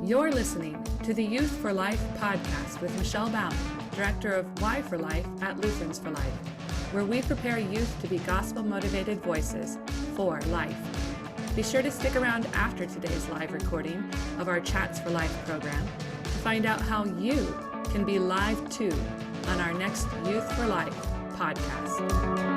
You're listening to the Youth for Life podcast with Michelle Baum, Director of Y for Life at Lutherans for Life, where we prepare youth to be gospel-motivated voices for life. Be sure to stick around after today's live recording of our Chats for Life program to find out how you can be live too on our next Youth for Life podcast.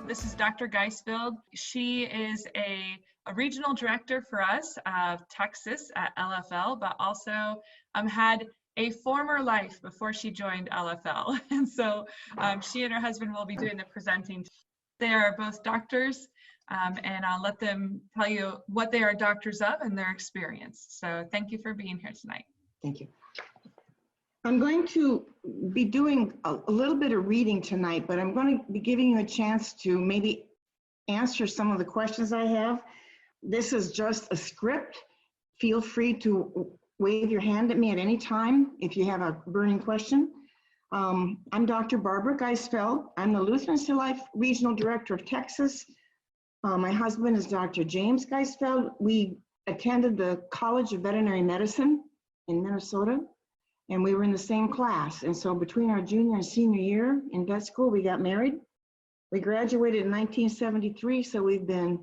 This is Dr. Geistfeld. She is a regional director for us of Texas at LFL, but also had a former life before she joined LFL. And so she and her husband will be doing the presenting. They are both doctors, and I'll let them tell you what they are doctors of and their experience. So thank you for being here tonight. Thank you. I'm going to be doing a little bit of reading tonight, but I'm going to be giving you a chance to maybe answer some of the questions I have. This is just a script. Feel free to wave your hand at me at any time if you have a burning question. I'm Dr. Barbara Geistfeld. I'm the Lutherans for Life Regional Director of Texas. My husband is Dr. James Geistfeld. We attended the College of Veterinary Medicine in Minnesota, and we were in the same class. And so between our junior and senior year in vet school, we got married. We graduated in 1973, so we've been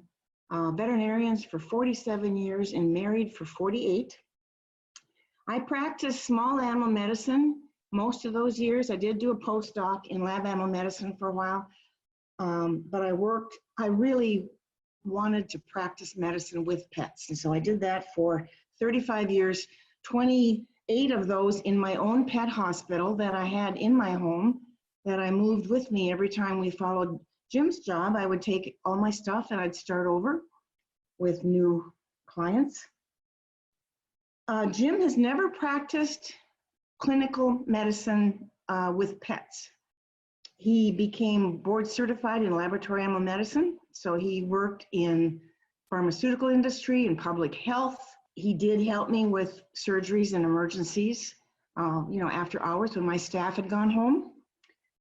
veterinarians for 47 years and married for 48. I practiced small animal medicine most of those years. I did do a postdoc in lab animal medicine for a while, but I really wanted to practice medicine with pets. And so I did that for 35 years, 28 of those in my own pet hospital that I had in my home that I moved with me every time we followed Jim's job. I would take all my stuff and I'd start over with new clients. Jim has never practiced clinical medicine with pets. He became board certified in laboratory animal medicine. So he worked in pharmaceutical industry and public health. He did help me with surgeries and emergencies, after hours when my staff had gone home.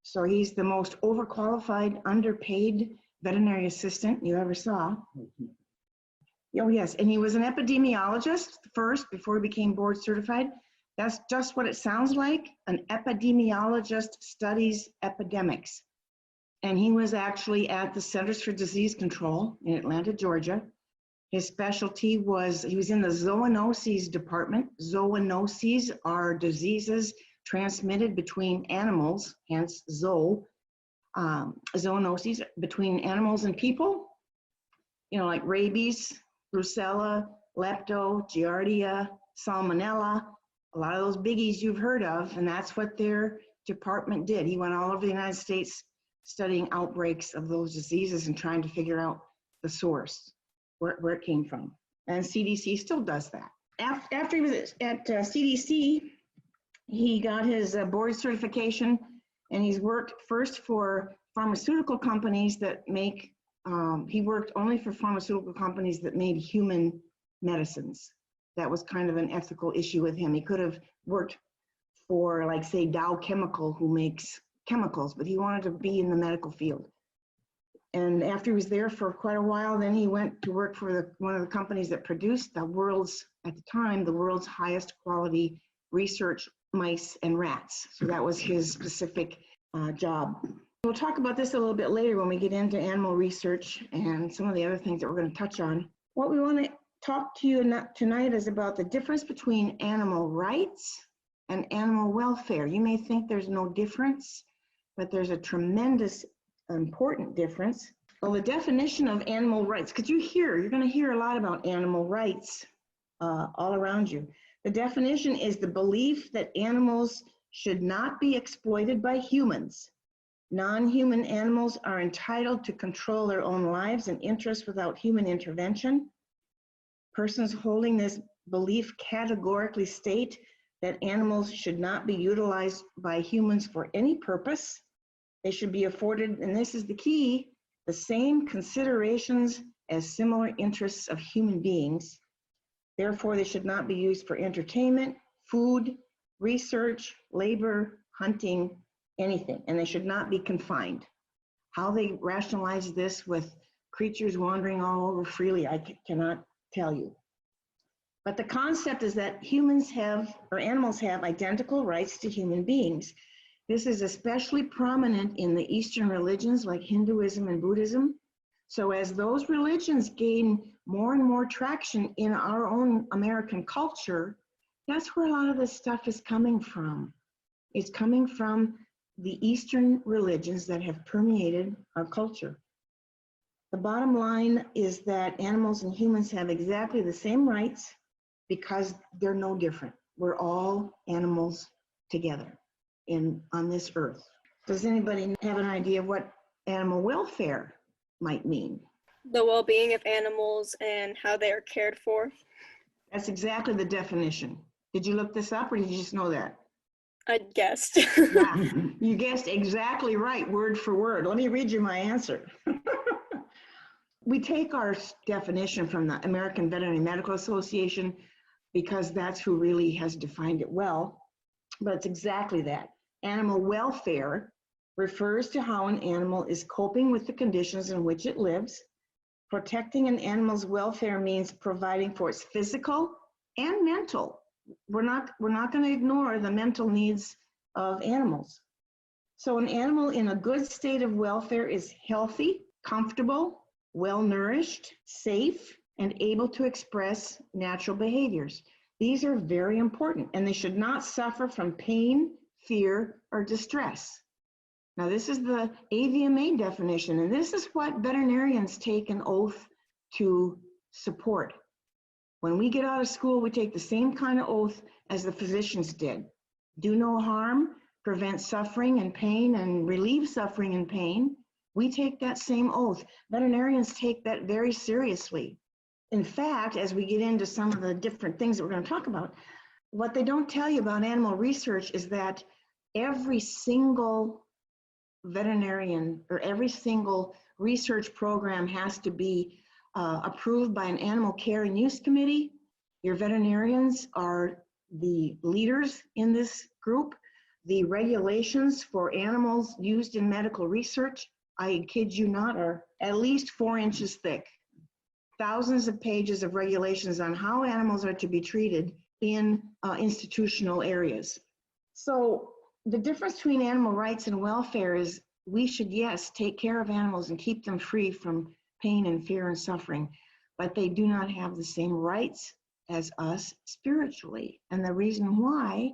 So he's the most overqualified, underpaid veterinary assistant you ever saw. Oh yes, and he was an epidemiologist first before he became board certified. That's just what it sounds like. An epidemiologist studies epidemics. And he was actually at the Centers for Disease Control in Atlanta, Georgia. His specialty was, he was in the zoonoses department. Zoonoses are diseases transmitted between animals, hence zoonoses between animals and people, like rabies, brucella, lepto, giardia, salmonella, a lot of those biggies you've heard of, and that's what their department did. He went all over the United States studying outbreaks of those diseases and trying to figure out the source, where it came from. And CDC still does that. After he was at CDC, he got his board certification, and he's worked first for pharmaceutical companies that make, he worked only for pharmaceutical companies that made human medicines. That was kind of an ethical issue with him. He could have worked for, like, say, Dow Chemical, who makes chemicals, but he wanted to be in the medical field. And after he was there for quite a while, then he went to work for one of the companies that produced at the time, the world's highest quality research mice and rats. So that was his specific job. We'll talk about this a little bit later when we get into animal research and some of the other things that we're going to touch on. What we want to talk to you tonight is about the difference between animal rights and animal welfare. You may think there's no difference, but there's a tremendous important difference. Well, the definition of animal rights, because you're going to hear a lot about animal rights all around you. The definition is the belief that animals should not be exploited by humans. Non-human animals are entitled to control their own lives and interests without human intervention. Persons holding this belief categorically state that animals should not be utilized by humans for any purpose. They should be afforded, and this is the key, the same considerations as similar interests of human beings. Therefore, they should not be used for entertainment, food, research, labor, hunting, anything, and they should not be confined. How they rationalize this with creatures wandering all over freely, I cannot tell you. But the concept is that humans have, or animals have, identical rights to human beings. This is especially prominent in the Eastern religions like Hinduism and Buddhism. So as those religions gain more and more traction in our own American culture, that's where a lot of this stuff is coming from. It's coming from the Eastern religions that have permeated our culture. The bottom line is that animals and humans have exactly the same rights because they're no different. We're all animals together on this earth. Does anybody have an idea of what animal welfare might mean? The well-being of animals and how they are cared for. That's exactly the definition. Did you look this up or did you just know that? I guessed. Yeah, you guessed exactly right, word for word. Let me read you my answer. We take our definition from the American Veterinary Medical Association because that's who really has defined it well, but it's exactly that. Animal welfare refers to how an animal is coping with the conditions in which it lives. Protecting an animal's welfare means providing for its physical and mental. We're not going to ignore the mental needs of animals. So an animal in a good state of welfare is healthy, comfortable, well-nourished, safe, and able to express natural behaviors. These are very important, and they should not suffer from pain, fear, or distress. Now, this is the AVMA definition, and this is what veterinarians take an oath to support. When we get out of school, we take the same kind of oath as the physicians did. Do no harm, prevent suffering and pain, and relieve suffering and pain. We take that same oath. Veterinarians take that very seriously. In fact, as we get into some of the different things that we're going to talk about, what they don't tell you about animal research is that every single veterinarian or every single research program has to be approved by an animal care and use committee. Your veterinarians are the leaders in this group. The regulations for animals used in medical research, I kid you not, are at least 4 inches thick. Thousands of pages of regulations on how animals are to be treated in institutional areas. So the difference between animal rights and welfare is we should, yes, take care of animals and keep them free from pain and fear and suffering, but they do not have the same rights as us spiritually. And the reason why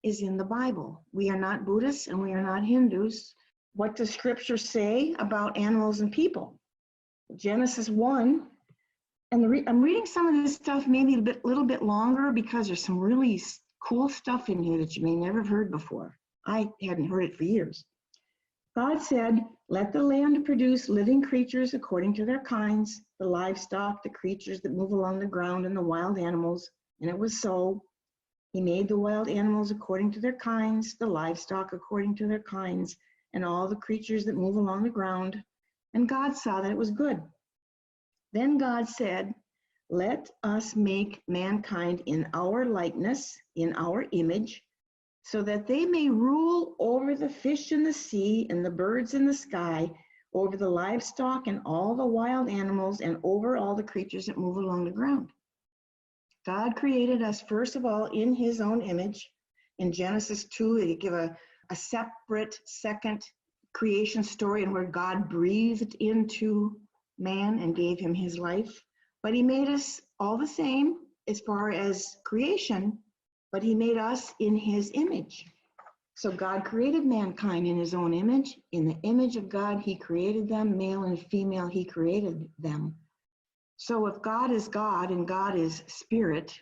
is in the Bible. We are not Buddhists and we are not Hindus. What does Scripture say about animals and people? Genesis 1, and I'm reading some of this stuff maybe a little bit longer because there's some really cool stuff in here that you may never have heard before. I hadn't heard it for years. God said, "Let the land produce living creatures according to their kinds, the livestock, the creatures that move along the ground, and the wild animals." And it was so. He made the wild animals according to their kinds, the livestock according to their kinds, and all the creatures that move along the ground. And God saw that it was good. Then God said, "Let us make mankind in our likeness, in our image, so that they may rule over the fish in the sea and the birds in the sky, over the livestock and all the wild animals, and over all the creatures that move along the ground." God created us, first of all, in his own image. In Genesis 2, they give a separate second creation story and where God breathed into man and gave him his life. But he made us all the same as far as creation, but he made us in his image. So God created mankind in his own image. In the image of God, he created them, male and female, he created them. So if God is God and God is spirit,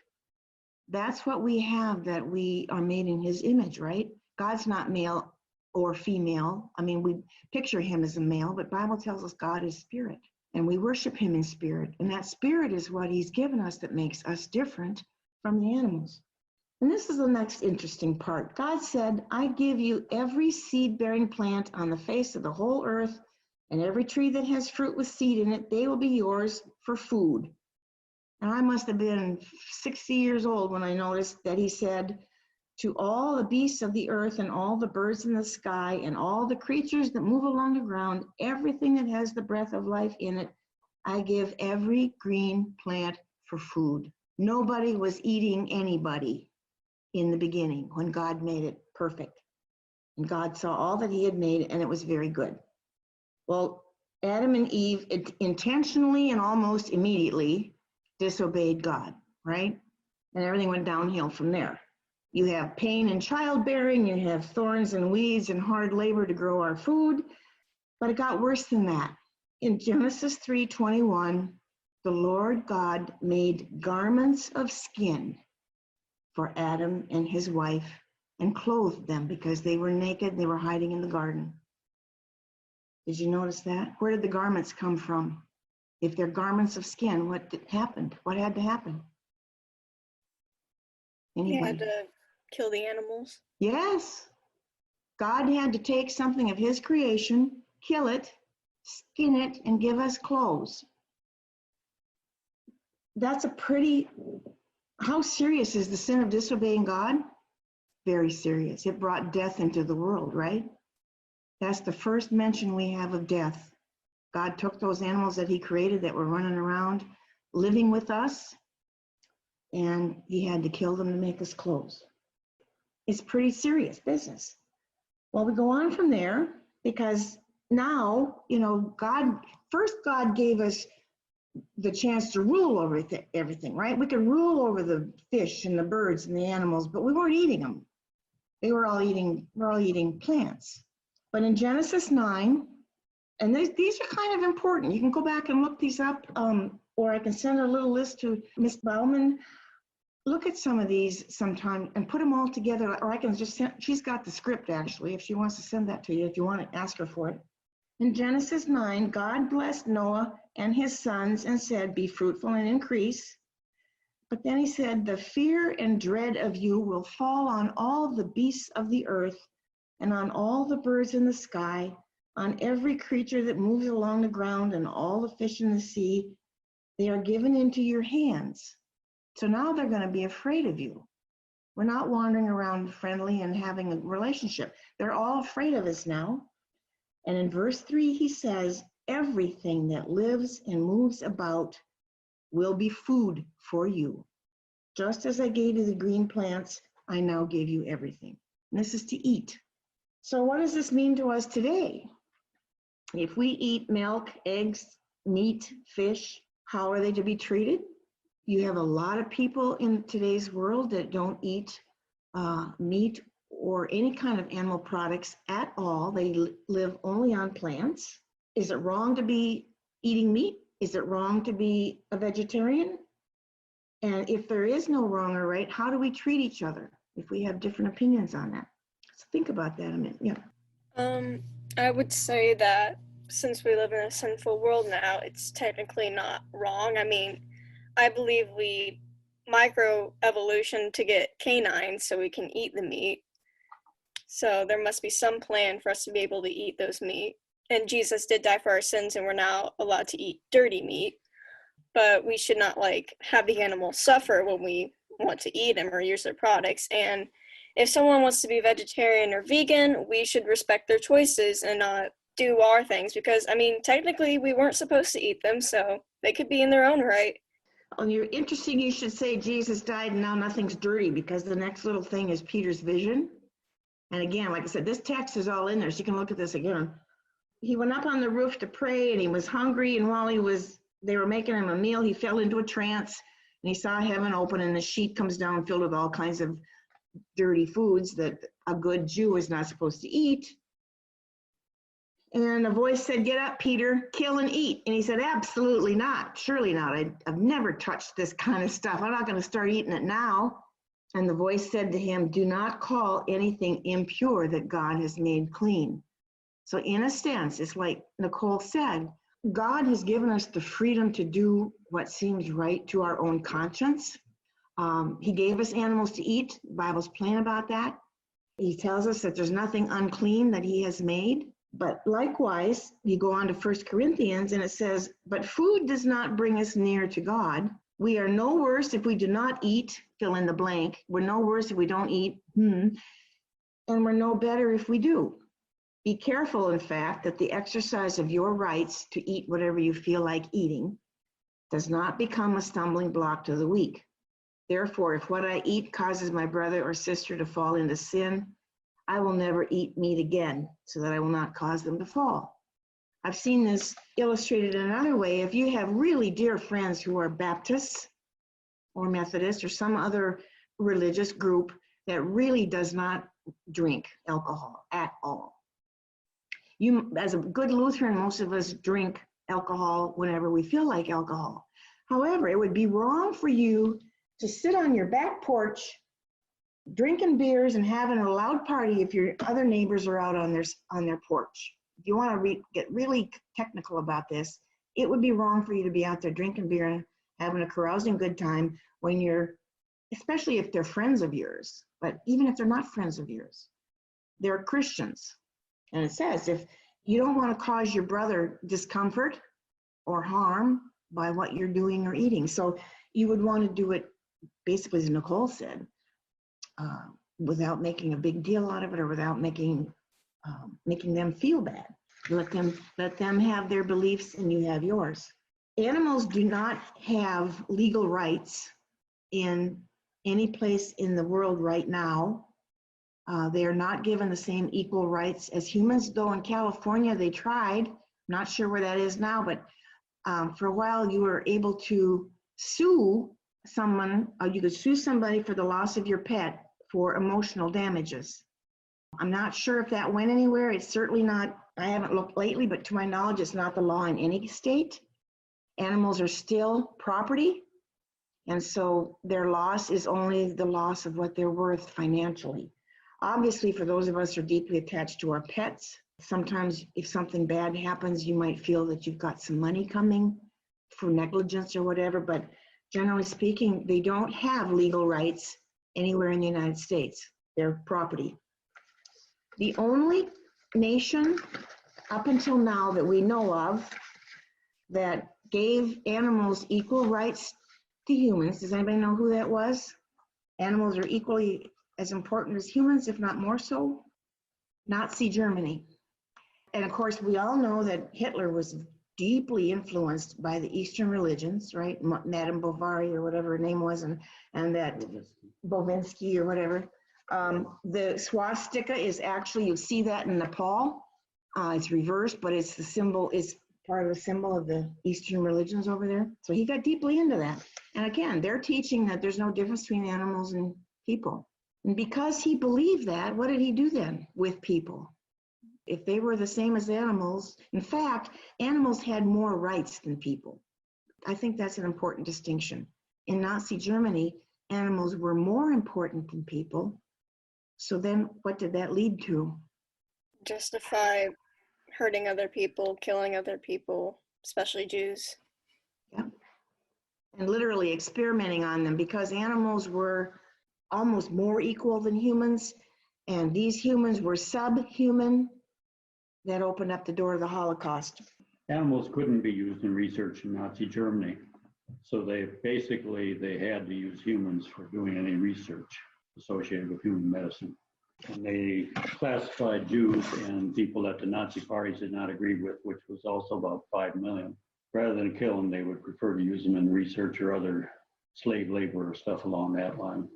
that's what we have, that we are made in his image, right? God's not male or female. I mean, we picture him as a male, but Bible tells us God is spirit, and we worship him in spirit. And that spirit is what he's given us that makes us different from the animals. And this is the next interesting part. God said, "I give you every seed-bearing plant on the face of the whole earth, and every tree that has fruit with seed in it, they will be yours for food." And I must have been 60 years old when I noticed that he said, "To all the beasts of the earth and all the birds in the sky and all the creatures that move along the ground, everything that has the breath of life in it, I give every green plant for food. Nobody was eating anybody in the beginning when God made it perfect. And God saw all that he had made, and it was very good. Well, Adam and Eve intentionally and almost immediately disobeyed God, right? And everything went downhill from there. You have pain in childbearing, you have thorns and weeds and hard labor to grow our food, but it got worse than that. In Genesis 3:21, the Lord God made garments of skin for Adam and his wife and clothed them because they were naked and they were hiding in the garden. Did you notice that? Where did the garments come from? If they're garments of skin, what happened? What had to happen? They had Anybody? to kill the animals. Yes. God had to take something of his creation, kill it, skin it, and give us clothes. That's a pretty, how serious is the sin of disobeying God? Very serious. It brought death into the world, right? That's the first mention we have of death. God took those animals that he created that were running around, living with us, and he had to kill them to make us clothes. It's pretty serious business. Well, we go on from there because now, God gave us the chance to rule over everything, right? We could rule over the fish and the birds and the animals, but we weren't eating them. We're all eating plants. But in Genesis 9, and these are kind of important. You can go back and look these up, or I can send a little list to Miss Bauman. Look at some of these sometime and put them all together, or I can just send, she's got the script actually, if she wants to send that to you, if you want to ask her for it. In Genesis 9, God blessed Noah and his sons and said, be fruitful and increase. But then he said, the fear and dread of you will fall on all the beasts of the earth and on all the birds in the sky, on every creature that moves along the ground and all the fish in the sea. They are given into your hands. So now they're going to be afraid of you. We're not wandering around friendly and having a relationship. They're all afraid of us now. And in verse 3, he says, everything that lives and moves about will be food for you. Just as I gave you the green plants, I now give you everything. And this is to eat. So what does this mean to us today? If we eat milk, eggs, meat, fish, how are they to be treated? You have a lot of people in today's world that don't eat meat or any kind of animal products at all. They live only on plants. Is it wrong to be eating meat? Is it wrong to be a vegetarian? And if there is no wrong or right, how do we treat each other if we have different opinions on that? So think about that a minute. Yeah. I would say that since we live in a sinful world now, it's technically not wrong. I mean, I believe we microevolution to get canines so we can eat the meat. So there must be some plan for us to be able to eat those meat. And Jesus did die for our sins, and we're now allowed to eat dirty meat. But we should not have the animal suffer when we want to eat them or use their products. And if someone wants to be vegetarian or vegan, we should respect their choices and not do our things, because I mean, technically we weren't supposed to eat them, so they could be in their own right. Well, you're interesting. You should say Jesus died and now nothing's dirty, because the next little thing is Peter's vision. And again, like I said, this text is all in there, so you can look at this again. He went up on the roof to pray, and he was hungry, and while they were making him a meal, he fell into a trance, and he saw heaven open, and the sheet comes down filled with all kinds of dirty foods that a good Jew is not supposed to eat. And a voice said, get up, Peter, kill and eat. And he said, absolutely not, surely not. I've never touched this kind of stuff. I'm not going to start eating it now. And the voice said to him, do not call anything impure that God has made clean. So in a sense, it's like Nicole said, God has given us the freedom to do what seems right to our own conscience. He gave us animals to eat. The Bible's plain about that. He tells us that there's nothing unclean that he has made. But likewise, you go on to 1 Corinthians and it says, but food does not bring us near to God. We are no worse if we do not eat, fill in the blank. We're no worse if we don't eat, and we're no better if we do. Be careful, in fact, that the exercise of your rights to eat whatever you feel like eating does not become a stumbling block to the weak. Therefore, if what I eat causes my brother or sister to fall into sin, I will never eat meat again, so that I will not cause them to fall. I've seen this illustrated in another way. If you have really dear friends who are Baptists or Methodist or some other religious group that really does not drink alcohol at all. You, as a good Lutheran, most of us drink alcohol whenever we feel like alcohol. However, it would be wrong for you to sit on your back porch drinking beers and having a loud party if your other neighbors are out on their porch. If you want to get really technical about this, it would be wrong for you to be out there drinking beer and having a carousing good time when you're, especially if they're friends of yours, but even if they're not friends of yours, they're Christians. And it says, if you don't want to cause your brother discomfort or harm by what you're doing or eating. So you would want to do it, basically, as Nicole said, without making a big deal out of it or without making them feel bad. Let them have their beliefs and you have yours. Animals do not have legal rights in any place in the world right now. They are not given the same equal rights as humans, though in California they tried. Not sure where that is now, but for a while you were able to sue someone, you could sue somebody for the loss of your pet for emotional damages. I'm not sure if that went anywhere. It's certainly not, I haven't looked lately, but to my knowledge, it's not the law in any state. Animals are still property, and so their loss is only the loss of what they're worth financially. Obviously, for those of us who are deeply attached to our pets, sometimes if something bad happens, you might feel that you've got some money coming for negligence or whatever, but generally speaking, they don't have legal rights anywhere in the United States. They're property. The only nation up until now that we know of that gave animals equal rights to humans, does anybody know who that was? Animals are equally as important as humans, if not more so. Nazi Germany. And of course, we all know that Hitler was deeply influenced by the Eastern religions, right? Madame Bovary or whatever her name was, and that Bovinsky or whatever. The swastika is actually, you see that in Nepal. It's reversed, but it's the symbol, it's part of the symbol of the Eastern religions over there. So he got deeply into that. And again, they're teaching that there's no difference between animals and people. And because he believed that, what did he do then with people? If they were the same as animals, in fact, animals had more rights than people. I think that's an important distinction. In Nazi Germany, animals were more important than people. So then what did that lead to? Justify hurting other people, killing other people, especially Jews. Yeah. And literally experimenting on them because animals were almost more equal than humans, and these humans were subhuman. That opened up the door to the Holocaust. Animals couldn't be used in research in Nazi Germany. So they had to use humans for doing any research associated with human medicine. And they classified Jews and people that the Nazi parties did not agree with, which was also about 5 million. Rather than kill them, they would prefer to use them in research or other slave labor or stuff along that line.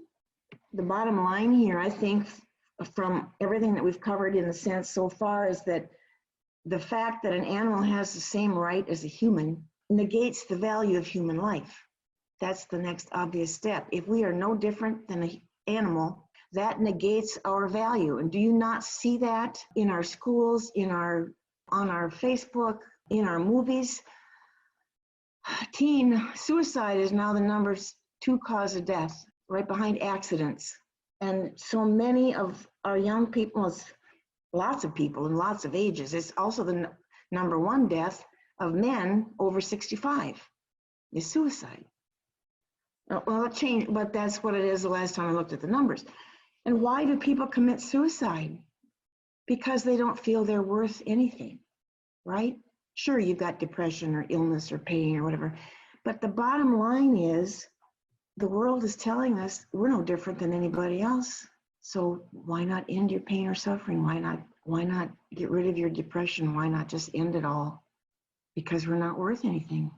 The bottom line here, I think, from everything that we've covered in the sense so far, is that the fact that an animal has the same right as a human negates the value of human life. That's the next obvious step. If we are no different than an animal, that negates our value. And do you not see that in our schools, on our Facebook, in our movies? Teen suicide is now the number 2 cause of death, right behind accidents. And so many of our young people, lots of people in lots of ages, it's also the number 1 death of men over 65 is suicide. Well, it changed, but that's what it is the last time I looked at the numbers. And why do people commit suicide? Because they don't feel they're worth anything, right? Sure, you've got depression or illness or pain or whatever, but the bottom line is the world is telling us we're no different than anybody else. So why not end your pain or suffering? Why Why not get rid of your depression? Why not just end it all? Because we're not worth anything.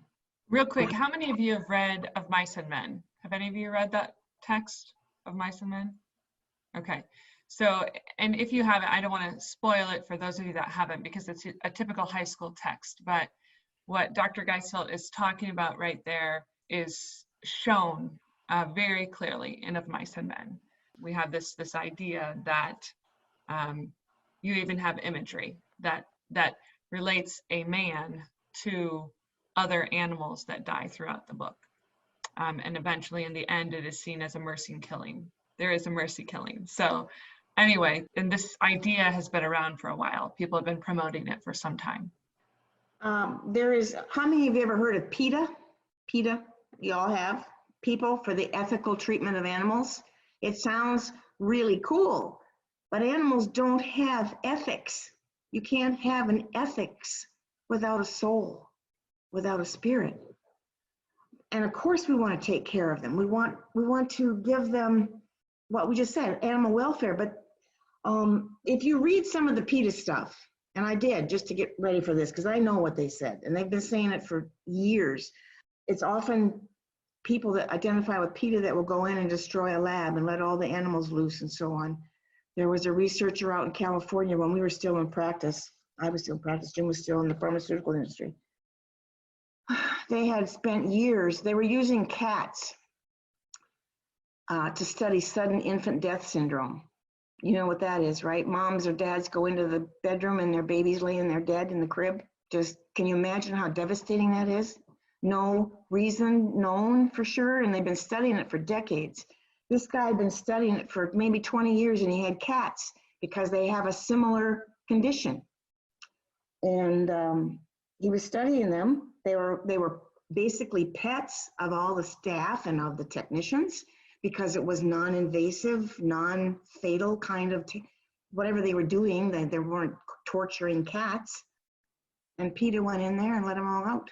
Real quick, how many of you have read Of Mice and Men? Have any of you read that text of Mice and Men? Okay. So, and if you haven't, I don't want to spoil it for those of you that haven't, because it's a typical high school text. But what Dr. Geistfeld is talking about right there is shown very clearly in Of Mice and Men. We have this idea that you even have imagery that relates a man to other animals that die throughout the book. And eventually in the end, it is seen as a mercy killing. There is a mercy killing. So anyway, and this idea has been around for a while. People have been promoting it for some time. How many of you ever heard of PETA? PETA, you all have? People for the Ethical Treatment of Animals. It sounds really cool, but animals don't have ethics. You can't have an ethics without a soul, without a spirit. And of course we want to take care of them. We want to give them what we just said, animal welfare. But if you read some of the PETA stuff, and I did just to get ready for this, because I know what they said, and they've been saying it for years. It's often people that identify with PETA that will go in and destroy a lab and let all the animals loose and so on. There was a researcher out in California when we were still in practice. I was still in practice, Jim was still in the pharmaceutical industry. They had spent years, they were using cats to study sudden infant death syndrome. You know what that is, right? Moms or dads go into the bedroom and their baby's laying there dead in the crib. Just, can you imagine how devastating that is? No reason known for sure, and they've been studying it for decades. This guy had been studying it for maybe 20 years, and he had cats because they have a similar condition. And he was studying them. They were basically pets of all the staff and of the technicians, because it was non-invasive, non-fatal kind of whatever they were doing. They weren't torturing cats. And PETA went in there and let them all out.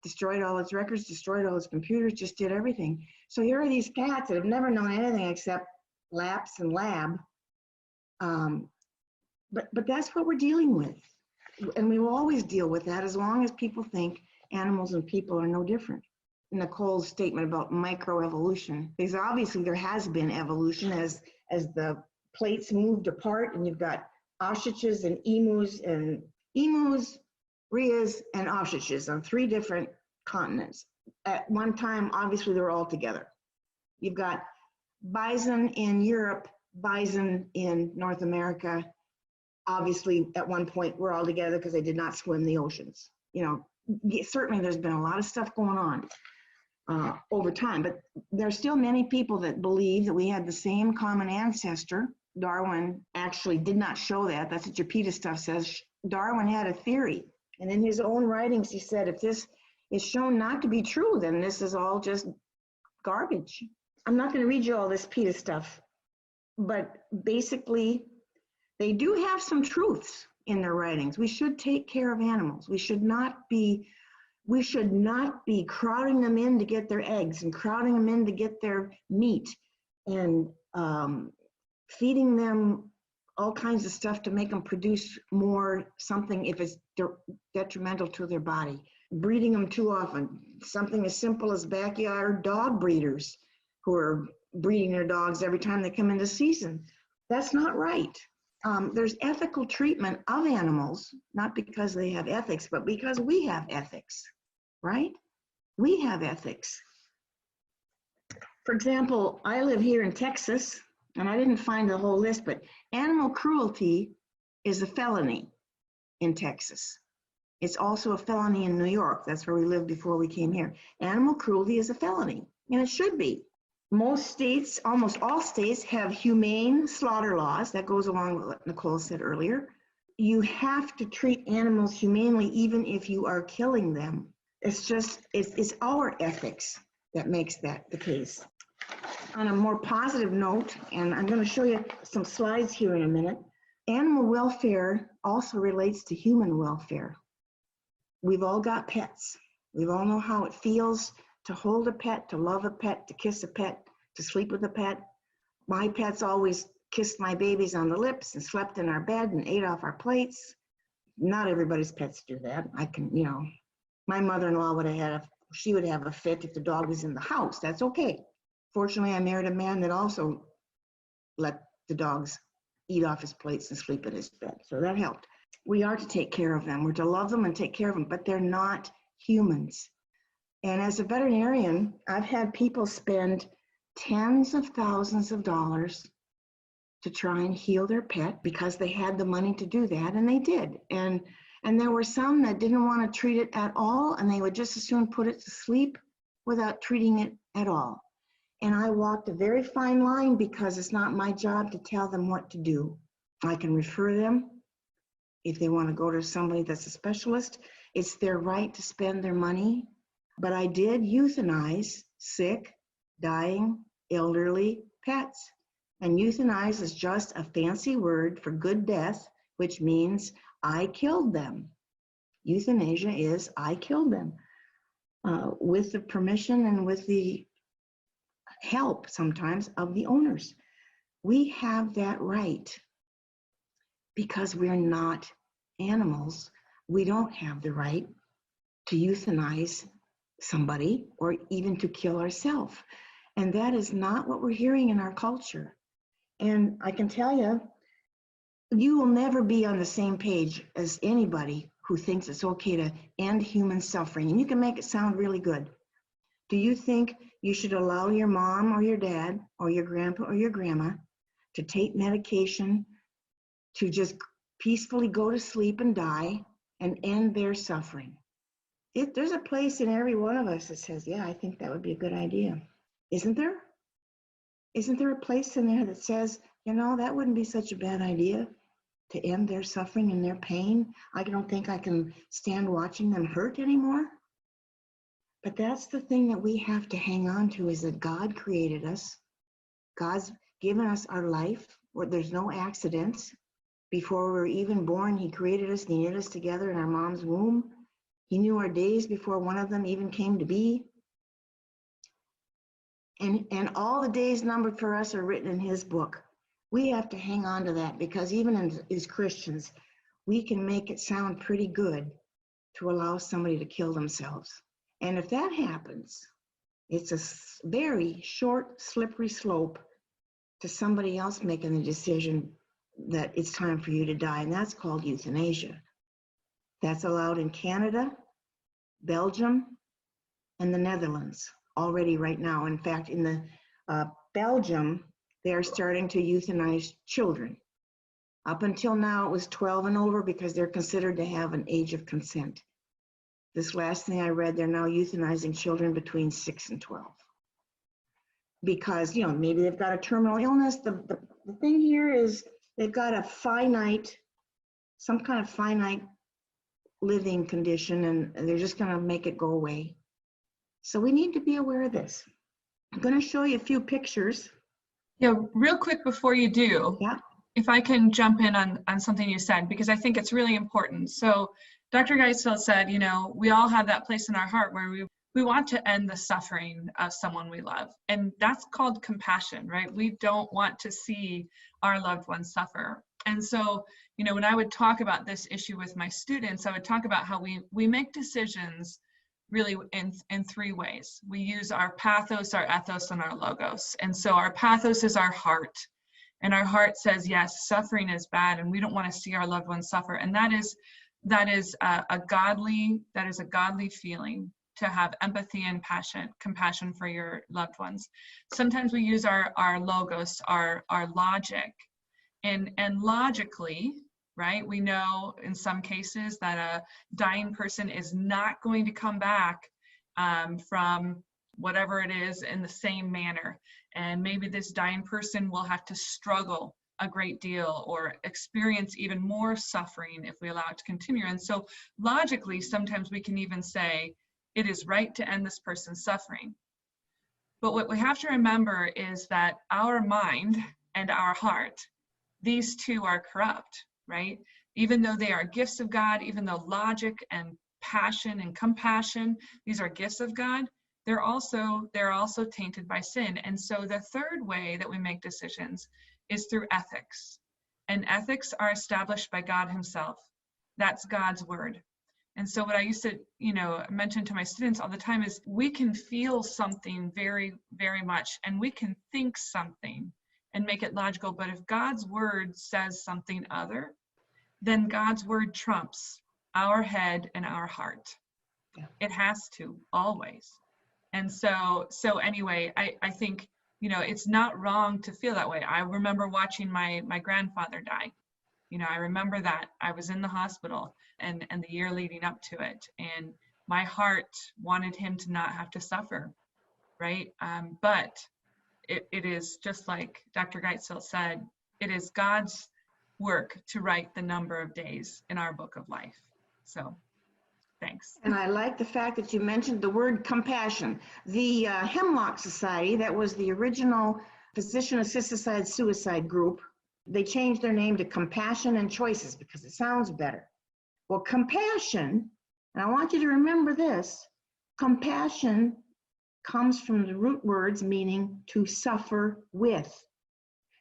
Destroyed all its records, destroyed all its computers, just did everything. So here are these cats that have never known anything except laps and lab. But that's what we're dealing with. And we will always deal with that as long as people think animals and people are no different. Nicole's statement about microevolution, because obviously there has been evolution as the plates moved apart, and you've got ostriches and emus, rheas, and ostriches on 3 different continents. At one time, obviously, they were all together. You've got bison in Europe, bison in North America. Obviously, at one point, we're all together because they did not swim the oceans. You know, certainly there's been a lot of stuff going on over time, but there's still many people that believe that we had the same common ancestor. Darwin actually did not show that. That's what your PETA stuff says. Darwin had a theory, and in his own writings, he said, if this is shown not to be true, then this is all just garbage. I'm not going to read you all this PETA stuff, but basically, they do have some truths in their writings. We should take care of animals. We should not be crowding them in to get their eggs and crowding them in to get their meat and feeding them all kinds of stuff to make them produce more something if it's detrimental to their body. Breeding them too often. Something as simple as backyard dog breeders who are breeding their dogs every time they come into season. That's not right. There's ethical treatment of animals, not because they have ethics, but because we have ethics, right? We have ethics. For example, I live here in Texas, and I didn't find the whole list, but animal cruelty is a felony in Texas. It's also a felony in New York. That's where we lived before we came here. Animal cruelty is a felony, and it should be. Most states, almost all states, have humane slaughter laws. That goes along with what Nicole said earlier. You have to treat animals humanely even if you are killing them. It's our ethics that makes that the case. On a more positive note, and I'm going to show you some slides here in a minute, animal welfare also relates to human welfare. We've all got pets. We all know how it feels to hold a pet, to love a pet, to kiss a pet, to sleep with a pet. My pets always kissed my babies on the lips and slept in our bed and ate off our plates. Not everybody's pets do that. My mother-in-law she would have a fit if the dog was in the house. That's okay. Fortunately, I married a man that also let the dogs eat off his plates and sleep in his bed. So that helped. We are to take care of them. We're to love them and take care of them, but they're not humans. And as a veterinarian, I've had people spend tens of thousands of dollars to try and heal their pet because they had the money to do that, and they did. And there were some that didn't want to treat it at all, and they would just as soon put it to sleep without treating it at all. And I walked a very fine line because it's not my job to tell them what to do. I can refer them if they want to go to somebody that's a specialist. It's their right to spend their money. But I did euthanize sick, dying, elderly pets. And euthanize is just a fancy word for good death, which means I killed them. Euthanasia is I killed them with the permission and with the help sometimes of the owners. We have that right because we're not animals. We don't have the right to euthanize somebody or even to kill ourselves. And that is not what we're hearing in our culture. And I can tell you, you will never be on the same page as anybody who thinks it's okay to end human suffering. And you can make it sound really good. Do you think you should allow your mom or your dad or your grandpa or your grandma to take medication to just peacefully go to sleep and die and end their suffering? There's a place in every one of us that says, yeah, I think that would be a good idea. Isn't there? Isn't there a place in there that says, that wouldn't be such a bad idea to end their suffering and their pain? I don't think I can stand watching them hurt anymore. But that's the thing that we have to hang on to, is that God created us. God's given us our life where there's no accidents. Before we were even born, he created us and he knit us together in our mom's womb. He knew our days before one of them even came to be. And all the days numbered for us are written in his book. We have to hang on to that, because even as Christians, we can make it sound pretty good to allow somebody to kill themselves. And if that happens, it's a very short, slippery slope to somebody else making the decision that it's time for you to die, and that's called euthanasia. That's allowed in Canada, Belgium, and the Netherlands already right now. In fact, in the Belgium, they are starting to euthanize children. Up until now, it was 12 and over because they're considered to have an age of consent. This last thing I read, they're now euthanizing children between 6 and 12. Because, maybe they've got a terminal illness. The thing here is they've got some kind of finite living condition, and they're just going to make it go away. So we need to be aware of this. I'm going to show you a few pictures. Yeah, real quick before you do, Yeah. if I can jump in on something you said, because I think it's really important. So Dr. Geistfeld said, we all have that place in our heart where we want to end the suffering of someone we love. And that's called compassion, right? We don't want to see our loved ones suffer. And so, when I would talk about this issue with my students, I would talk about how we make decisions really in three ways. We use our pathos, our ethos, and our logos. And so our pathos is our heart. And our heart says, yes, suffering is bad, and we don't want to see our loved ones suffer. And that is a godly feeling, to have empathy and compassion for your loved ones. Sometimes we use our logos, our logic, and logically, right? We know in some cases that a dying person is not going to come back from whatever it is in the same manner. And maybe this dying person will have to struggle a great deal or experience even more suffering if we allow it to continue. And so logically, sometimes we can even say, it is right to end this person's suffering. But what we have to remember is that our mind and our heart, these two are corrupt, right? Even though they are gifts of God, even though logic and passion and compassion, these are gifts of God, they're also tainted by sin. And so the third way that we make decisions is through ethics. And ethics are established by God himself. That's God's word. And so what I used to, mention to my students all the time is we can feel something very, very much, and we can think something and make it logical. But if God's word says something other, then God's word trumps our head and our heart. Yeah. It has to, always. And so anyway, I think, it's not wrong to feel that way. I remember watching my grandfather die. I remember that. I was in the hospital and the year leading up to it. And my heart wanted him to not have to suffer, right? But it is just like Dr. Geistfeld said, it is God's work to write the number of days in our book of life. So thanks. And I like the fact that you mentioned the word compassion. The Hemlock Society, that was the original physician-assisted suicide group, they changed their name to Compassion and Choices because it sounds better. Well, compassion, and I want you to remember this, compassion comes from the root words meaning to suffer with.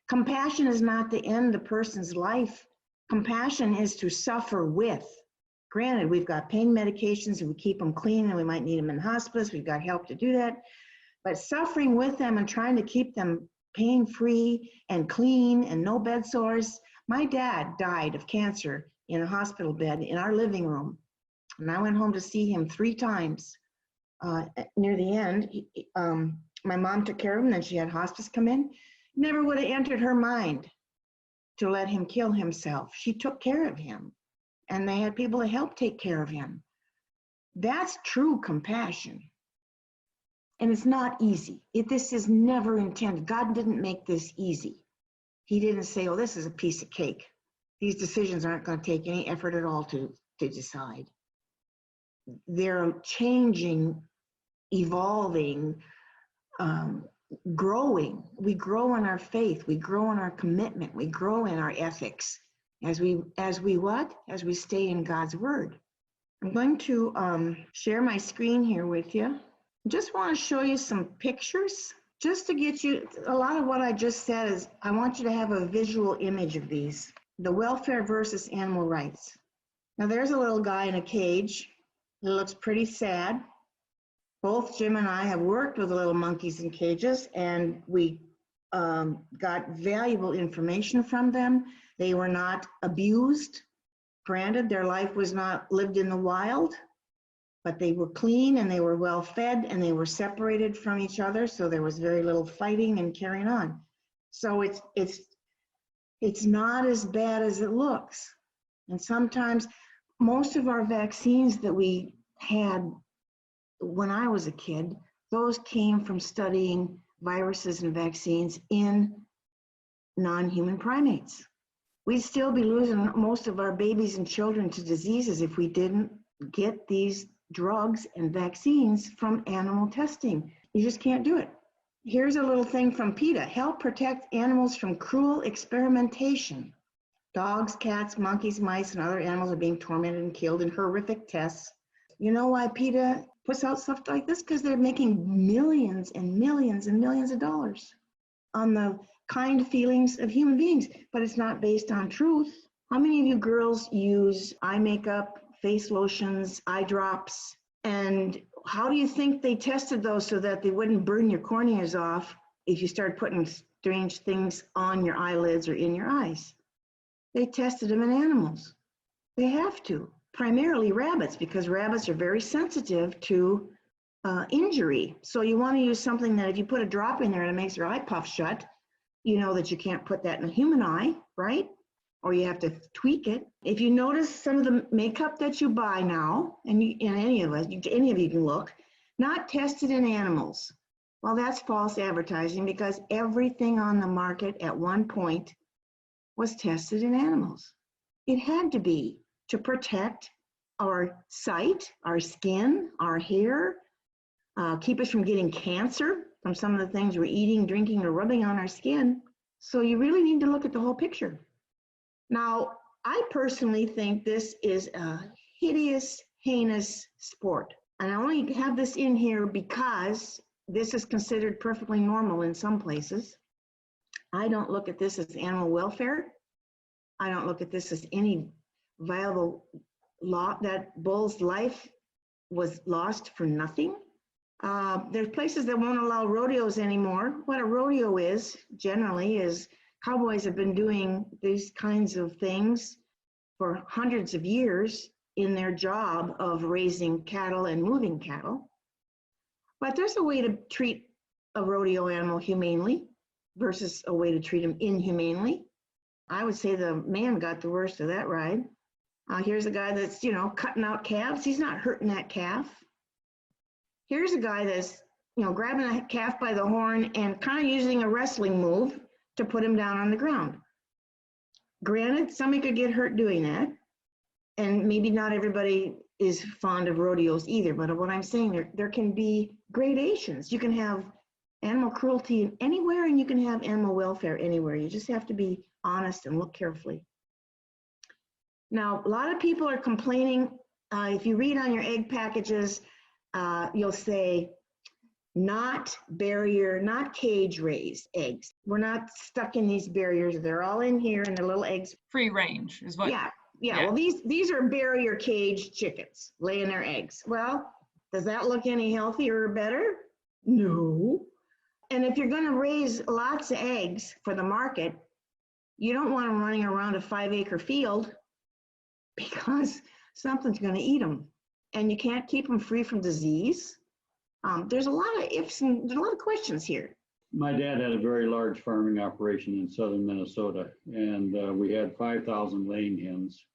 Compassion is not to end the person's life. Compassion is to suffer with. Granted, we've got pain medications and we keep them clean and we might need them in hospice. We've got help to do that. But suffering with them and trying to keep them pain-free and clean and no bed sores. My dad died of cancer in a hospital bed in our living room. And I went home to see him 3 times. Near the end, my mom took care of him, then she had hospice come in. Never would have entered her mind to let him kill himself. She took care of him, and they had people to help take care of him. That's true compassion. And it's not easy. This is never intended. God didn't make this easy. He didn't say, oh, this is a piece of cake. These decisions aren't going to take any effort at all to decide. They're changing, evolving, growing. We grow in our faith. We grow in our commitment. We grow in our ethics. As we what? As we stay in God's word. I'm going to share my screen here with you. Just want to show you some pictures just to get you, a lot of what I just said is I want you to have a visual image of these. The welfare versus animal rights. Now there's a little guy in a cage. It looks pretty sad. Both Jim and I have worked with little monkeys in cages, and we got valuable information from them. They were not abused. Granted, their life was not lived in the wild, but they were clean and they were well fed and they were separated from each other, so there was very little fighting and carrying on. So it's not as bad as it looks. And sometimes most of our vaccines that we had when I was a kid, those came from studying viruses and vaccines in non-human primates. We'd still be losing most of our babies and children to diseases if we didn't get these drugs and vaccines from animal testing. You just can't do it. Here's a little thing from PETA. Help protect animals from cruel experimentation. Dogs, cats, monkeys, mice, and other animals are being tormented and killed in horrific tests. You know why PETA puts out stuff like this? Because they're making millions and millions and millions of dollars on the kind feelings of human beings, but it's not based on truth. How many of you girls use eye makeup, face lotions, eye drops, and how do you think they tested those so that they wouldn't burn your corneas off if you start putting strange things on your eyelids or in your eyes? They tested them in animals. They have to, primarily rabbits, because rabbits are very sensitive to injury. So you want to use something that if you put a drop in there and it makes your eye puff shut, you know that you can't put that in a human eye, right? Or you have to tweak it. If you notice some of the makeup that you buy now, and any of you can look, not tested in animals. Well, that's false advertising because everything on the market at one point was tested in animals. It had to be to protect our sight, our skin, our hair, keep us from getting cancer from some of the things we're eating, drinking, or rubbing on our skin. So you really need to look at the whole picture. Now, I personally think this is a hideous, heinous sport. And I only have this in here because this is considered perfectly normal in some places. I don't look at this as animal welfare. I don't look at this as any viable law. That bull's life was lost for nothing. There's places that won't allow rodeos anymore. What a rodeo is, generally, is cowboys have been doing these kinds of things for hundreds of years in their job of raising cattle and moving cattle. But there's a way to treat a rodeo animal humanely versus a way to treat them inhumanely. I would say the man got the worst of that ride. Here's a guy that's, cutting out calves. He's not hurting that calf. Here's a guy that's, grabbing a calf by the horn and kind of using a wrestling move to put him down on the ground. Granted, somebody could get hurt doing that. And maybe not everybody is fond of rodeos either, but what I'm saying, there can be gradations. You can have animal cruelty anywhere and you can have animal welfare anywhere. You just have to be honest and look carefully. Now, a lot of people are complaining. If you read on your egg packages, you'll say, not barrier, not cage raised eggs. We're not stuck in these barriers. They're all in here and the little eggs. Free range is what. Yeah. Well, these are barrier cage chickens laying their eggs. Well, does that look any healthier or better? No. And if you're going to raise lots of eggs for the market, you don't want them running around a 5-acre field because something's going to eat them. And you can't keep them free from disease. There's a lot of ifs and there's a lot of questions here. My dad had a very large farming operation in southern Minnesota, and we had 5,000 laying hens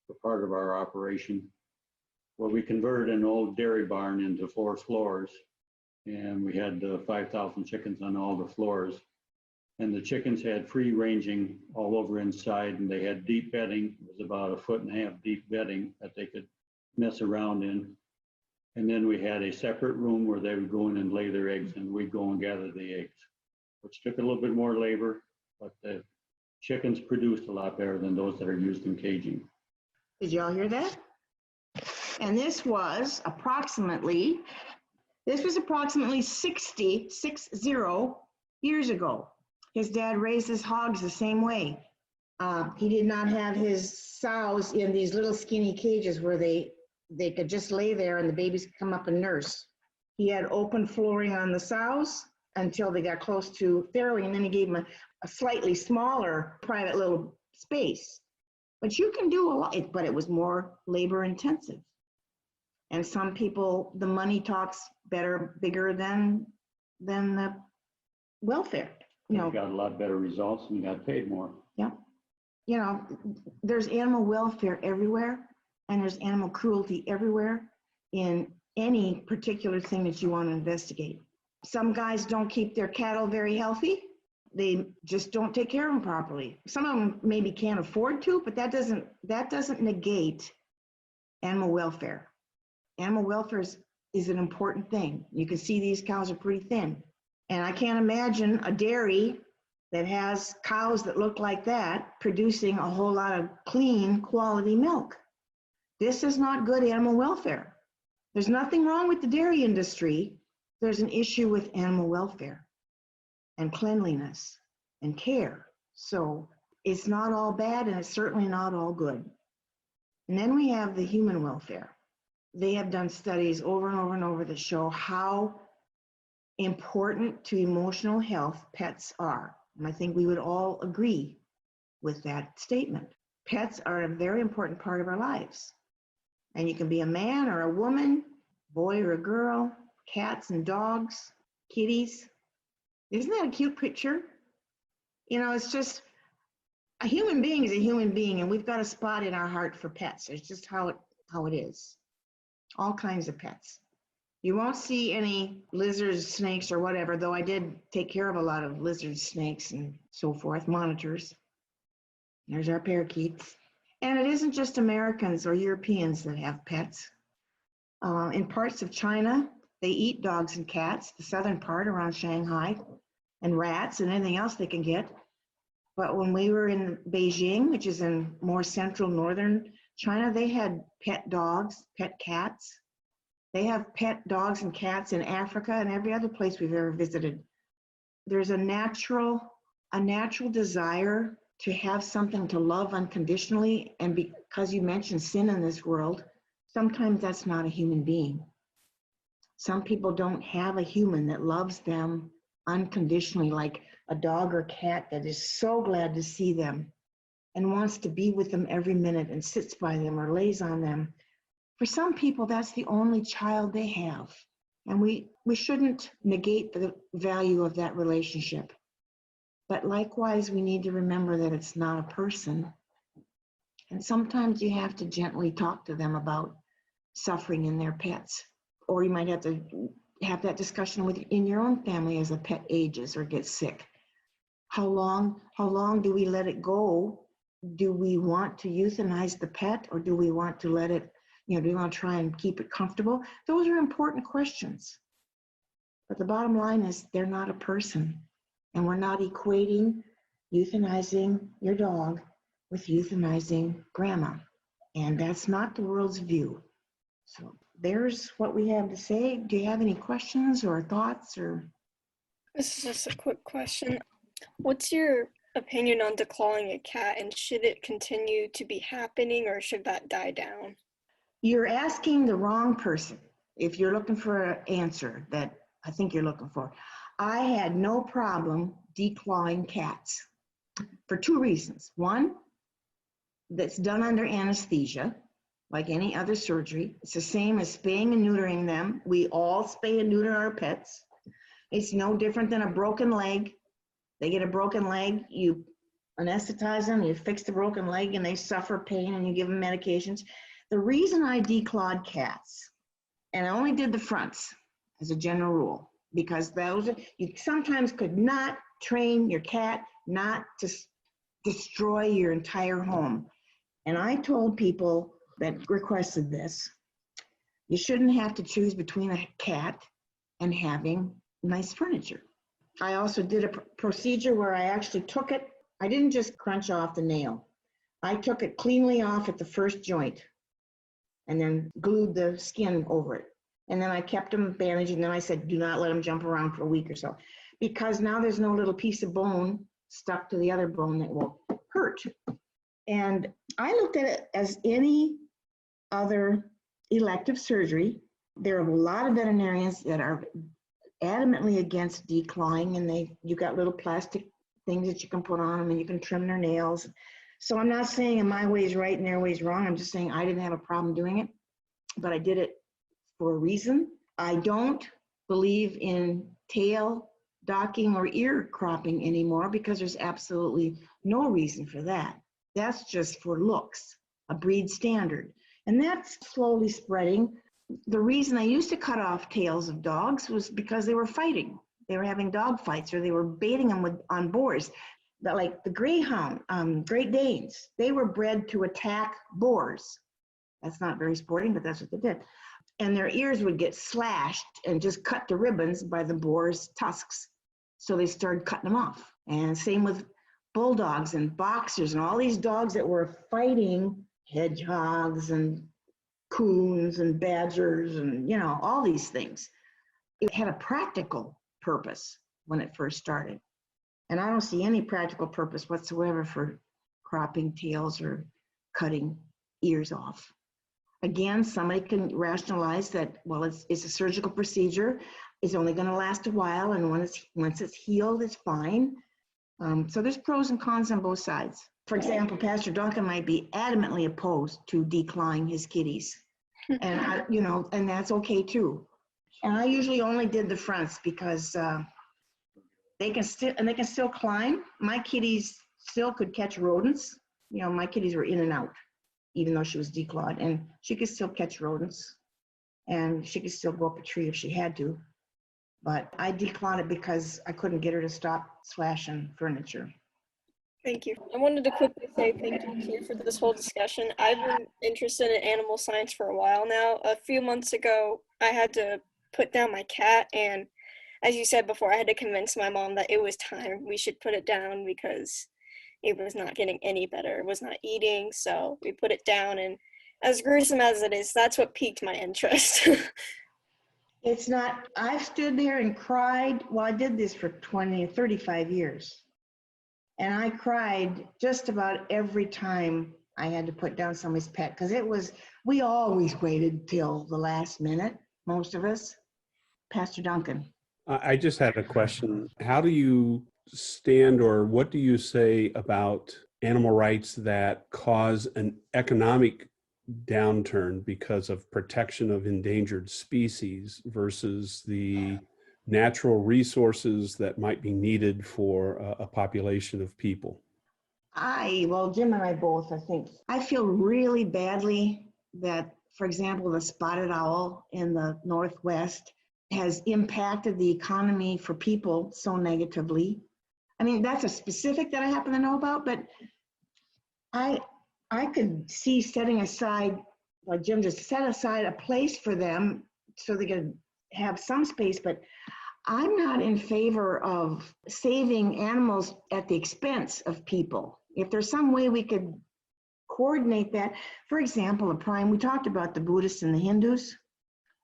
for part of our operation. Well, we converted an old dairy barn into 4 floors, and we had 5,000 chickens on all the floors. And the chickens had free ranging all over inside, and they had deep bedding. It was about 1.5 feet deep bedding that they could mess around in. And then we had a separate room where they would go in and lay their eggs, and we'd go and gather the eggs, which took a little bit more labor, but the chickens produced a lot better than those that are used in caging. Did y'all hear that? And this was approximately 60 years ago. His dad raised his hogs the same way. He did not have his sows in these little skinny cages where they could just lay there and the babies could come up and nurse. He had open flooring on the sows until they got close to farrowing, and then he gave them a slightly smaller private little space. But you can do a lot, but it was more labor intensive. And some people, the money talks bigger than the welfare. You got a lot better results and you got paid more. Yeah. There's animal welfare everywhere, and there's animal cruelty everywhere in any particular thing that you want to investigate. Some guys don't keep their cattle very healthy. They just don't take care of them properly. Some of them maybe can't afford to, but that doesn't negate animal welfare. Animal welfare is an important thing. You can see these cows are pretty thin. And I can't imagine a dairy that has cows that look like that producing a whole lot of clean, quality milk. This is not good animal welfare. There's nothing wrong with the dairy industry. There's an issue with animal welfare and cleanliness and care. So it's not all bad, and it's certainly not all good. And then we have the human welfare. They have done studies over and over and over that show how important to emotional health pets are. And I think we would all agree with that statement. Pets are a very important part of our lives. And you can be a man or a woman, boy or a girl, cats and dogs, kitties. Isn't that a cute picture? It's just a human being is a human being, and we've got a spot in our heart for pets. It's just how it is. All kinds of pets. You won't see any lizards, snakes, or whatever, though I did take care of a lot of lizards, snakes, and so forth, monitors. There's our parakeets. And it isn't just Americans or Europeans that have pets. In parts of China, they eat dogs and cats, the southern part around Shanghai, and rats and anything else they can get. But when we were in Beijing, which is in more central northern China, they had pet dogs, pet cats. They have pet dogs and cats in Africa and every other place we've ever visited. There's a natural a natural desire to have something to love unconditionally. And because you mentioned sin in this world, sometimes that's not a human being. Some people don't have a human that loves them unconditionally, like a dog or cat that is so glad to see them and wants to be with them every minute and sits by them or lays on them. For some people, that's the only child they have. And we shouldn't negate the value of that relationship. But likewise, we need to remember that it's not a person. And sometimes you have to gently talk to them about suffering in their pets. Or you might have to have that discussion in your own family as a pet ages or gets sick. How long do we let it go? Do we want to euthanize the pet, or do we want to let it, do we want to try and keep it comfortable? Those are important questions. But the bottom line is they're not a person. And we're not equating euthanizing your dog with euthanizing grandma. And that's not the world's view. So there's what we have to say. Do you have any questions or thoughts? Or This is just a quick question. What's your opinion on declawing a cat, and should it continue to be happening, or should that die down? You're asking the wrong person if you're looking for an answer that I think you're looking for. I had no problem declawing cats for two reasons. One, that's done under anesthesia, like any other surgery. It's the same as spaying and neutering them. We all spay and neuter our pets. It's no different than a broken leg. They get a broken leg, you anesthetize them, you fix the broken leg, and they suffer pain, and you give them medications. The reason I declawed cats, and I only did the fronts as a general rule, because you sometimes could not train your cat not to destroy your entire home. And I told people that requested this, you shouldn't have to choose between a cat and having nice furniture. I also did a procedure where I actually took it. I didn't just crunch off the nail. I took it cleanly off at the first joint and then glued the skin over it. And then I kept them bandaged, and then I said, do not let them jump around for a week or so, because now there's no little piece of bone stuck to the other bone that will hurt. And I looked at it as any other elective surgery. There are a lot of veterinarians that are adamantly against declawing, and you got little plastic things that you can put on them, and you can trim their nails. So I'm not saying my way's right and their way's wrong. I'm just saying I didn't have a problem doing it, but I did it for a reason. I don't believe in tail docking or ear cropping anymore, because there's absolutely no reason for that. That's just for looks, a breed standard. And that's slowly spreading. The reason I used to cut off tails of dogs was because they were fighting. They were having dog fights, or they were baiting them on boars. But like the Greyhound, Great Danes, they were bred to attack boars. That's not very sporting, but that's what they did. And their ears would get slashed and just cut to ribbons by the boar's tusks. So they started cutting them off. And same with bulldogs and boxers and all these dogs that were fighting hedgehogs and coons and badgers and, all these things. It had a practical purpose when it first started. And I don't see any practical purpose whatsoever for cropping tails or cutting ears off. Again, somebody can rationalize that, well, it's a surgical procedure. It's only going to last a while, and once it's healed, it's fine. So there's pros and cons on both sides. For example, Pastor Duncan might be adamantly opposed to declawing his kitties, and and that's okay too. And I usually only did the fronts because they can still climb. My kitties still could catch rodents. My kitties were in and out, even though she was declawed, and she could still catch rodents, and she could still go up a tree if she had to. But I declawed it because I couldn't get her to stop slashing furniture. Thank you. I wanted to quickly say thank you to you for this whole discussion. I've been interested in animal science for a while now. A few months ago, I had to put down my cat, and as you said before, I had to convince my mom that it was time we should put it down because it was not getting any better. It was not eating, so we put it down, and as gruesome as it is, that's what piqued my interest. It's not, I've stood there and cried. Well, I did this for 35 years. And I cried just about every time I had to put down somebody's pet, because we always waited till the last minute, most of us. Pastor Duncan. I just had a question. How do you stand, or what do you say about animal rights that cause an economic downturn because of protection of endangered species versus the natural resources that might be needed for a population of people? Well, Jim and I both, I think, I feel really badly that, for example, the spotted owl in the Northwest has impacted the economy for people so negatively. I mean, that's a specific that I happen to know about, but I could see setting aside, like Jim just set aside a place for them so they could have some space, but I'm not in favor of saving animals at the expense of people. If there's some way we could coordinate that, for example, we talked about the Buddhists and the Hindus.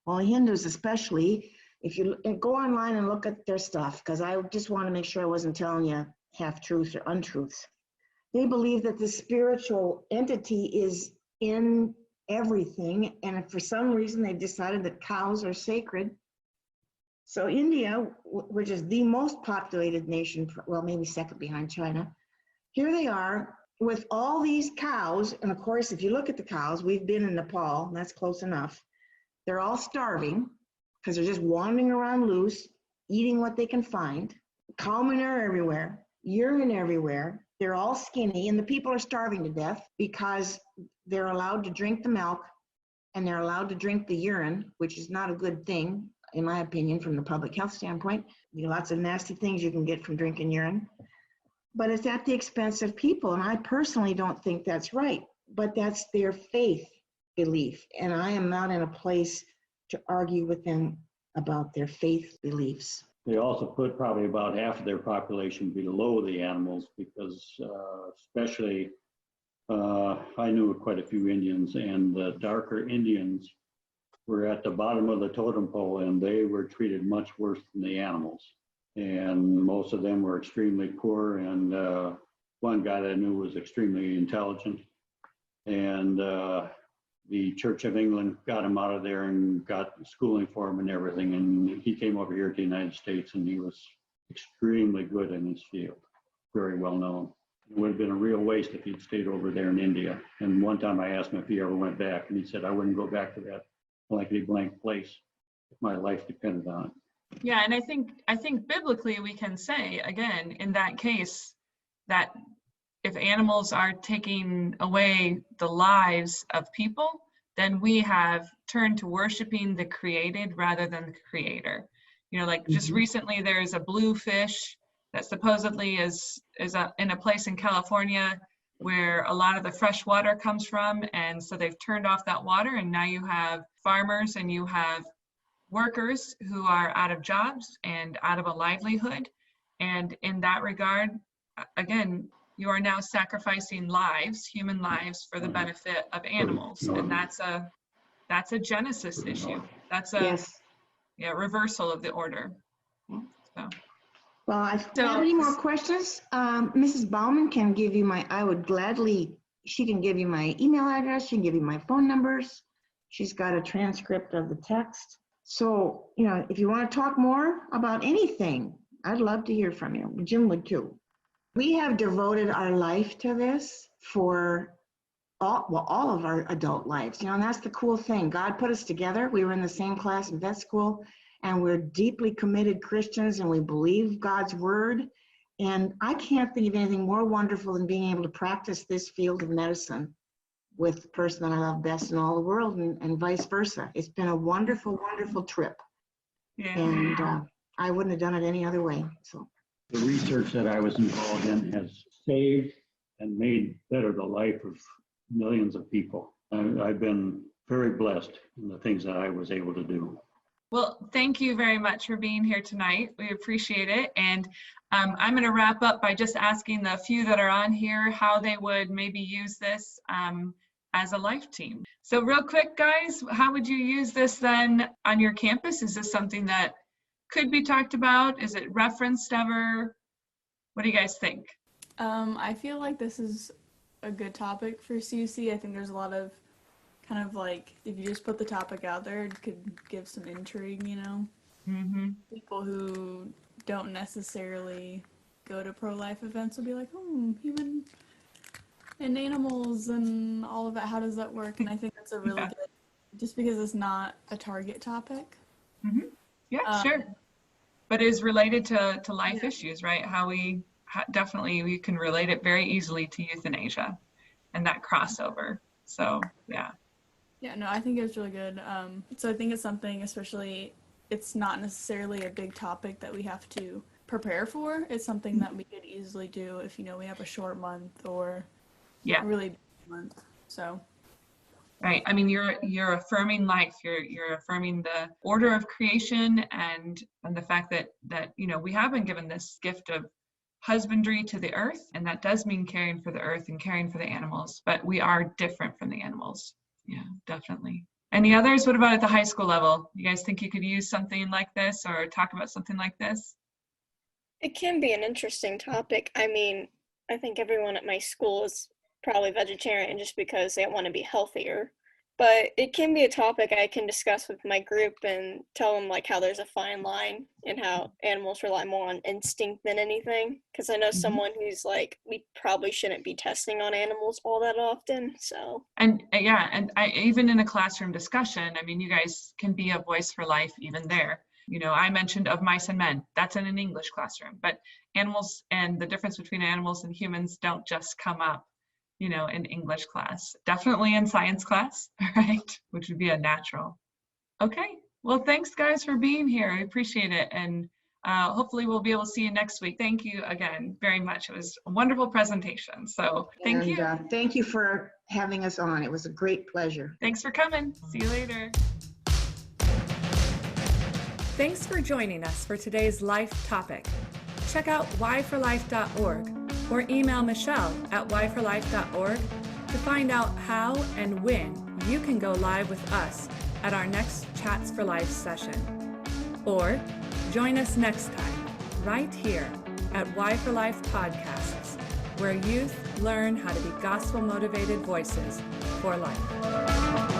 Well, the Hindus especially, if you go online and look at their stuff, because I just want to make sure I wasn't telling you half-truths or untruths. They believe that the spiritual entity is in everything, and if for some reason they've decided that cows are sacred. So India, which is the most populated nation, well, maybe second behind China, here they are with all these cows, and of course, if you look at the cows, we've been in Nepal, and that's close enough. They're all starving because they're just wandering around loose, eating what they can find. Cow manure everywhere, urine everywhere. They're all skinny, and the people are starving to death because they're allowed to drink the milk and they're allowed to drink the urine, which is not a good thing, in my opinion, from the public health standpoint. Lots of nasty things you can get from drinking urine. But it's at the expense of people, and I personally don't think that's right. But that's their faith belief, and I am not in a place to argue with them about their faith beliefs. They also put probably about half of their population below the animals because especially I knew quite a few Indians, and the darker Indians were at the bottom of the totem pole, and they were treated much worse than the animals. And most of them were extremely poor, and one guy that I knew was extremely intelligent. And the Church of England got him out of there and got schooling for him and everything. And he came over here to the United States, and he was extremely good in his field, very well known. It would have been a real waste if he'd stayed over there in India. And one time I asked him if he ever went back, and he said, I wouldn't go back to that blankety blank place if my life depended on it. Yeah, and I think biblically we can say, again, in that case, that if animals are taking away the lives of people, then we have turned to worshiping the created rather than the creator. Like just recently there's a blue fish that supposedly is in a place in California where a lot of the fresh water comes from, and so they've turned off that water, and now you have farmers and you have workers who are out of jobs and out of a livelihood. And in that regard, again, you are now sacrificing lives, human lives, for the benefit of animals. And that's a Genesis issue. That's a reversal of the order. So. Well, if you have any more questions, Mrs. Bauman can give you she can give you my email address, she can give you my phone numbers. She's got a transcript of the text. So, if you want to talk more about anything, I'd love to hear from you. Jim would too. We have devoted our life to this for all of our adult lives, and that's the cool thing. God put us together. We were in the same class in vet school, and we're deeply committed Christians, and we believe God's word. And I can't think of anything more wonderful than being able to practice this field of medicine with the person that I love best in all the world, and vice versa. It's been a wonderful, wonderful trip. Yeah. And I wouldn't have done it any other way. So the research that I was involved in has saved and made better the life of millions of people. I've been very blessed in the things that I was able to do. Well, thank you very much for being here tonight. We appreciate it. And I'm going to wrap up by just asking the few that are on here how they would maybe use this as a life team. So real quick, guys, how would you use this then on your campus? Is this something that could be talked about? Is it referenced ever? What do you guys think? I feel like this is a good topic for CUC. I think there's a lot of kind of like, if you just put the topic out there, it could give some intrigue, you know? Mm-hmm. People who don't necessarily go to pro-life events will be like, human and animals and all of that, how does that work? And I think that's a really good, just because it's not a target topic. Mm-hmm. Yeah, sure. But is related to life issues, right? How we definitely, we can relate it very easily to euthanasia and that crossover. So, yeah. Yeah, no, I think it was really good. So I think it's something, especially, it's not necessarily a big topic that we have to prepare for. It's something that we could easily do if, you know, we have a short month or a really big month. So. Right. I mean, you're affirming life. You're affirming the order of creation and the fact that you know, we have been given this gift of husbandry to the earth, and that does mean caring for the earth and caring for the animals, but we are different from the animals. Yeah, definitely. Any others? What about at the high school level? You guys think you could use something like this or talk about something like this? It can be an interesting topic. I mean, I think everyone at my school is probably vegetarian just because they want to be healthier. But it can be a topic I can discuss with my group and tell them like how there's a fine line and how animals rely more on instinct than anything. Because I know someone who's like, we probably shouldn't be testing on animals all that often. So. And yeah, and even in a classroom discussion, I mean, you guys can be a voice for life even there. You know, I mentioned Of Mice and Men. That's in an English classroom, but animals and the difference between animals and humans don't just come up, you know, in English class. Definitely in science class, right? Which would be a natural. Okay. Well, thanks guys for being here. I appreciate it. And hopefully we'll be able to see you next week. Thank you again very much. It was a wonderful presentation. So thank you. Thank you for having us on. It was a great pleasure. Thanks for coming. See you later. Thanks for joining us for today's life topic. Check out whyforlife.org or email Michelle at whyforlife.org to find out how and when you can go live with us at our next Chats for Life session. Or join us next time, right here at Why for Life Podcasts, where youth learn how to be gospel-motivated voices for life.